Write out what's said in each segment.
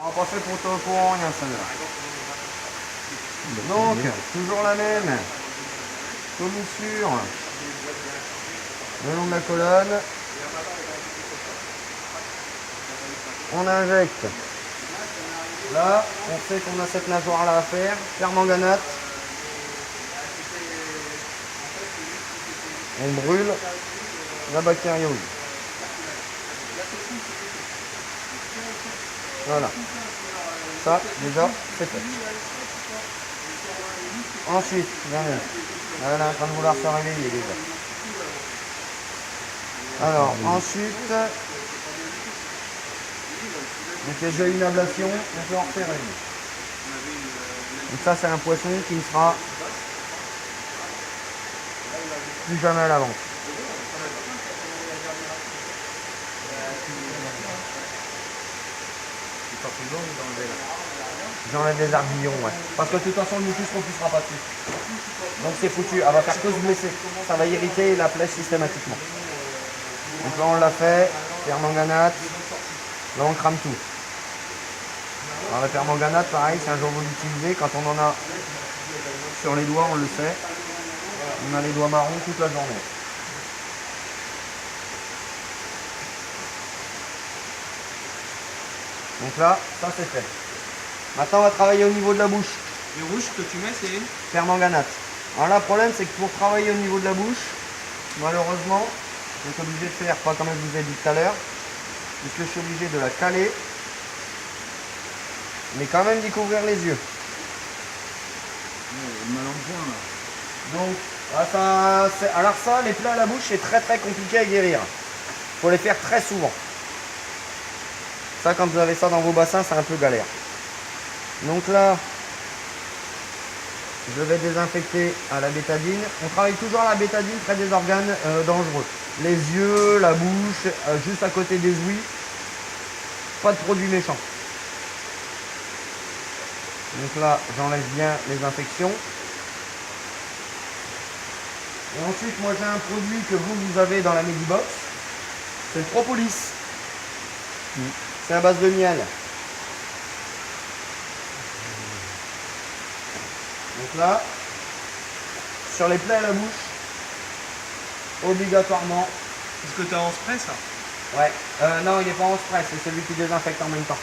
On va pas fait pour toi pour rien, celle-là. Donc, toujours la même. Commissure. Le long de la colonne. On injecte. Là, on sait qu'on a cette nageoire là à faire. Permanganate. On brûle la bactériose. Voilà. Ça, déjà, c'est fait. Ensuite, regardez. Elle est en train de vouloir se réveiller déjà. Alors, ensuite, donc il y a déjà une ablation, on peut en refaire une. Donc ça, c'est un poisson qui ne sera plus jamais à la vente. J'enlève les ardillons, ouais. Parce que de toute façon, le mucus ne repoussera pas dessus. Donc c'est foutu, elle va faire que se blesser. Ça va irriter la plaie systématiquement. Donc là, on l'a fait. Permanganate. Là, on crame tout. Alors la permanganate, pareil, c'est un jour vous l'utilisez. Quand on en a sur les doigts, on le sait. On a les doigts marrons toute la journée. Donc là, ça c'est fait. Maintenant, on va travailler au niveau de la bouche. Le rouge que tu mets, c'est Permanganate. Alors là, le problème, c'est que pour travailler au niveau de la bouche, malheureusement, je vais être obligé de faire, pas comme je vous ai dit tout à l'heure, puisque je suis obligé de la caler, mais quand même d'y couvrir les yeux. mal en point là. Donc, alors ça, les plaies à la bouche, c'est très très compliqué à guérir. Il faut les faire très souvent. Ça, quand vous avez ça dans vos bassins, c'est un peu galère. Donc là, je vais désinfecter à la bétadine. On travaille toujours à la bétadine près des organes dangereux. Les yeux, la bouche, juste à côté des ouïes. Pas de produits méchants. Donc là, j'enlève bien les infections. Et ensuite, moi j'ai un produit que vous avez dans la Medibox. C'est le propolis. C'est à base de miel. Donc là, sur les plaies à la bouche, obligatoirement. Est-ce que tu as en spray ça? Ouais. Non, il n'est pas en spray, c'est celui qui désinfecte en même temps.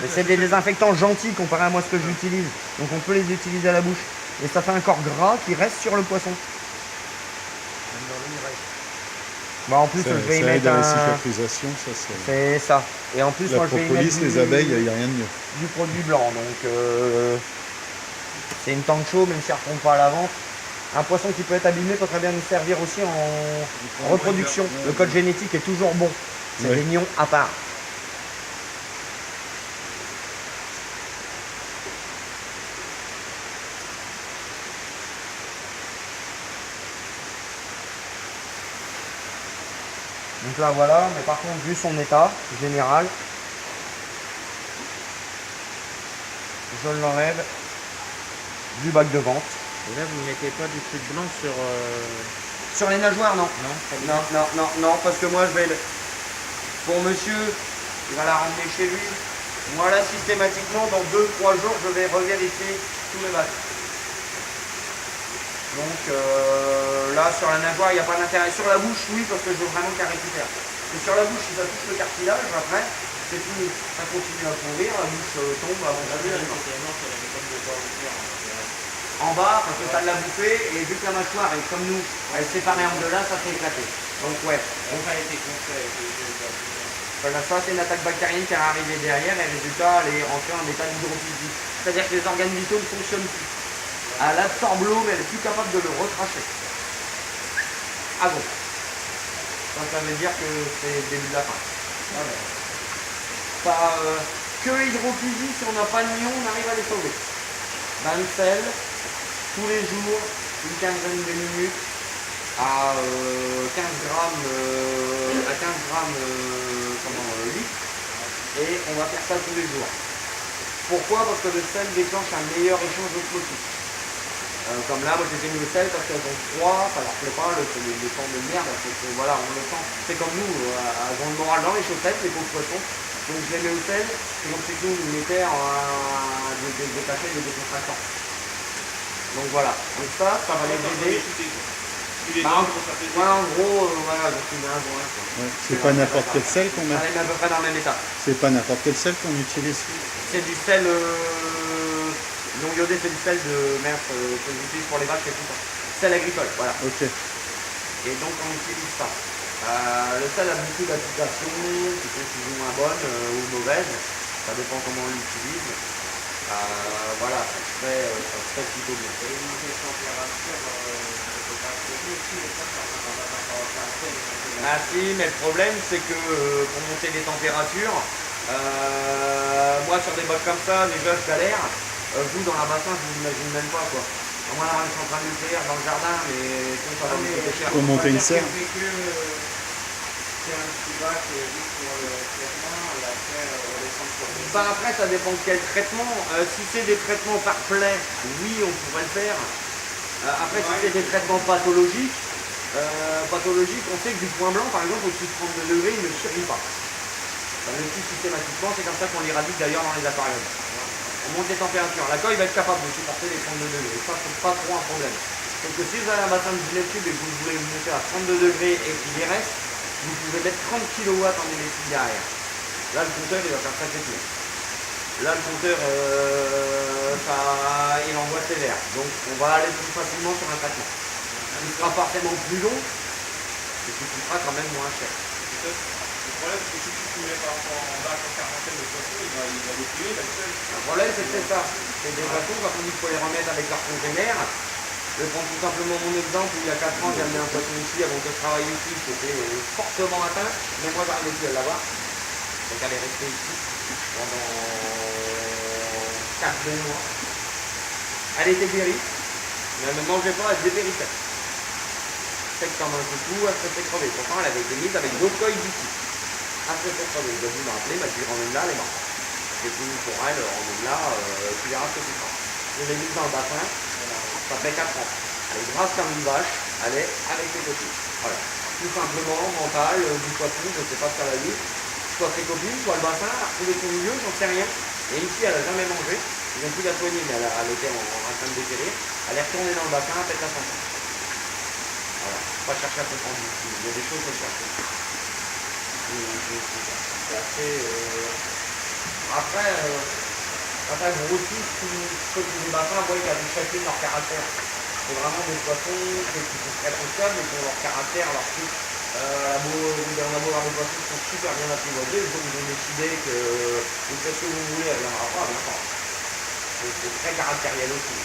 Mais c'est des désinfectants gentils comparé à moi ce que j'utilise. Donc on peut les utiliser à la bouche. Et ça fait un corps gras qui reste sur le poisson. Bah en plus, Ça, je vais y ça aide mettre à la un... cicatrisation, ça c'est... C'est ça. Et en plus, La moi je vais y mettre propolis, les abeilles, il n'y a rien de mieux. du produit blanc. Donc c'est une tank show, même si elle ne retourne pas à la vente. Un poisson qui peut être abîmé peut très bien nous servir aussi en reproduction. Le code génétique est toujours bon. C'est Ouais. des nions à part. Donc là voilà, mais par contre vu son état général, je l'enlève du bac de vente. Et là, vous ne mettez pas du truc blanc sur... Sur les nageoires, non. Non, pas du Non, non, non, non, parce que moi je vais... Pour monsieur, il va la ramener chez lui. Moi là, systématiquement, dans 2-3 jours, je vais revérifier tous mes bacs. Donc là, sur la nageoire, il n'y a pas d'intérêt. Sur la bouche, oui, parce que je veux vraiment qu'elle récupère. Mais sur la bouche, si ça touche le cartilage, après, c'est fini. Ça continue à pourrir, la bouche tombe avant de la en bas, parce que ça l'a bouffé, et vu que la mâchoire est comme nous, elle est séparée en deux là, ça s'est éclaté. Donc ouais. Donc, ça a été construit. Voilà, ça c'est une attaque bactérienne qui est arrivée derrière, et résultat, elle est rentrée en état d'hydrophysie. C'est-à-dire que les organes vitaux ne fonctionnent plus. Elle absorbe l'eau, mais elle est plus capable de le recracher. Ah bon. Ça veut dire que c'est le début de la fin. Pas que hydrophysie, si on n'a pas de nions, on arrive à les sauver. Bain de sel, tous les jours, une quinzaine de minutes, à 15 grammes, litre, et on va faire ça tous les jours. Pourquoi? Parce que le sel déclenche un meilleur échange osmotique. Comme là, moi j'ai mis le sel parce qu'elles ont froid, ça leur plaît pas, les temps de merde, voilà, on le sent. C'est comme nous, elles ont le moral dans les chaussettes, les pauvres poissons, Donc je les mets au sel, et donc c'est tout, une éther des paquets de décontractants. Donc voilà, donc ça va les aider. Bah, en gros, voilà, donc tu mets un joint. Ouais. C'est pas n'importe quel sel qu'on met. Ça les met à peu près dans le même état. C'est pas n'importe quel sel qu'on utilise. C'est du sel non iodé, c'est du sel de merde que j'utilise pour les vaches et tout ça. Sel agricole, voilà. Ok. Et donc on utilise ça. Le sel a beaucoup d'applications qui sont plus ou moins bonnes ou mauvaises. Ça dépend comment on l'utilise. Voilà, ça se fait plutôt bien. Ah si, mais le problème c'est que pour monter les températures, moi sur des bottes comme ça, déjà je galère. Vous dans la bassin, je vous imagine même pas quoi. À moins d'avoir une centrale nucléaire dans le jardin, mais ça va me coûter cher. Faut monter une serre. Bah après ça dépend de quel traitement. Si c'est des traitements par plaie, oui on pourrait le faire. Après si c'est des traitements pathologiques, on sait que du point blanc par exemple au-dessus de 32 degrés il ne survit pas. Ça le tue systématiquement, c'est comme ça qu'on l'éradique d'ailleurs dans les aquariums. On monte les températures. La coille va être capable de supporter les 32 degrés. Ça c'est pas trop un problème. Sauf que si vous avez un bassin de 10 mètres cubes et que vous voulez vous monter à 32 degrés et qu'il y reste, vous pouvez mettre 30 kW en électrique derrière. Là le compteur il va faire sacré tour. Là le compteur il envoie sévère. Donc on va aller plus facilement sur un traitement. Il sera forcément plus long, et qui coûtera quand même moins cher. Le problème, c'est que si tu mets par exemple en vache en quarantaine de poisson, il va détruire, il va être seul. Le problème, c'est peut-être ça. C'est des poissons, quand on dit qu'il faut les remettre avec leur container. Je prends tout simplement mon exemple où il y a 4 ans, j'ai amené un poisson ici avant que je travaille ici, qui était fortement atteint, mais moi j'arrivais plus à l'avoir. Donc elle est restée ici pendant 4 mois. Elle était guérie, mais elle ne mangeait pas, elle dépérissait. C'est que comme un coucou, elle se fait crever. Pourtant, elle avait été mise avec d'autres coilles d'ici. Elle se fait crever. Je vais me rappeler, je lui ramène là, elle est morte. C'est fini pour elle, ramène là, tu verras ce que tu feras. Je l'ai mise dans le bassin, ça fait 4 ans. Elle est grasse comme une vache, elle est avec ses copines. Voilà. Tout simplement, mental, du poisson, je ne sais pas ce qu'elle a eu. Soit ses copines, soit le bassin, elle a retrouvé son milieu, j'en sais rien. Et ici, elle n'a jamais mangé. Ils ont pu la soigner, mais elle était en train de dépérir. Elle est retournée dans le bassin, elle pète la santé. Voilà, pas chercher à comprendre ici. Il y a des choses à chercher. C'est assez. Après, quand elles grossissent, ceux qui des bassins voient qu'il y a chacune leur caractère. C'est vraiment des poissons qui sont très consommables, mais qui ont leur caractère, leur truc. On a beau avoir des poissons qui sont super bien apprivoisés, ils ont décidé que vous faites ce que vous voulez, elle viendra pas, elle viendra pas. C'est très caractériel aussi.